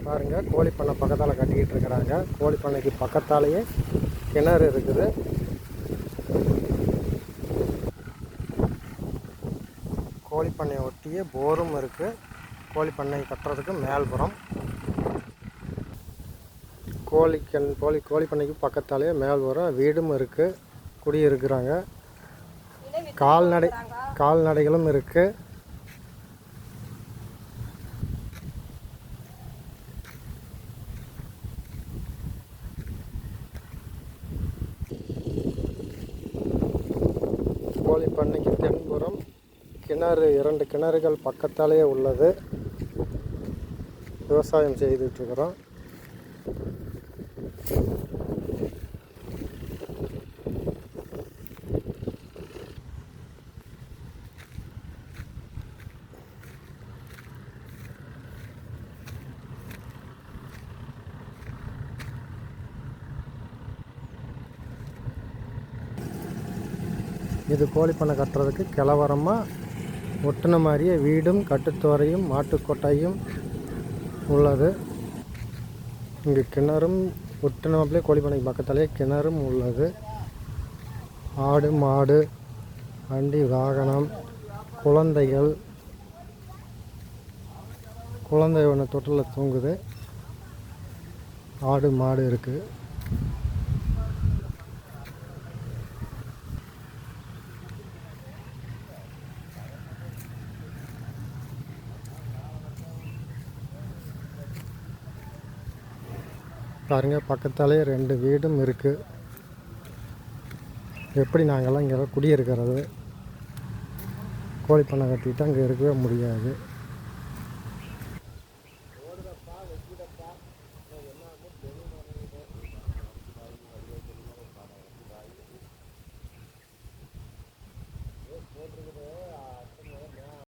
பாருங்கள், கோழி பண்ணை பக்கத்தால் கட்டிக்கிட்டு இருக்கிறாங்க. கோழி பண்ணைக்கு பக்கத்தாலேயே கிணறு இருக்குது. கோழி பண்ணையை ஒட்டியே போரும் இருக்குது. கோழி பண்ணை கட்டுறதுக்கு மேல்புறம் கோழி பண்ணைக்கு பக்கத்தாலேயே மேல்புறம் வீடும் இருக்குது. குடியிருக்கிறாங்க. கால்நடைகளும் இருக்குது. கோழி பண்ணைக்கு தென்புறம் கிணறு, 2 கிணறுகள் பக்கத்தாலேயே உள்ளது. விவசாயம் செய்துட்ருக்குறோம். இது கோழி பண்ணை கட்டுறதுக்கு கிளவரமாக ஒட்டின மாதிரியே வீடும் கட்டுத்தோரையும் மாட்டுக்கொட்டையும் உள்ளது. இங்கே கிணறும் ஒட்டினாப்லேயே கோழி பண்ணைக்கு பக்கத்தாலேயே கிணறும் உள்ளது. ஆடு மாடு, வண்டி வாகனம், குழந்தை ஒன்று தொட்டிலில் தூங்குது. ஆடு மாடு இருக்குது. பாருங்கள், பக்கத்தாலே 2 வீடும் இருக்குது. எப்படி நாங்கள்லாம் இங்கே குடியிருக்கிறது? கோழி பண்ணை கட்டிட்டு அங்கே இருக்கவே முடியாது.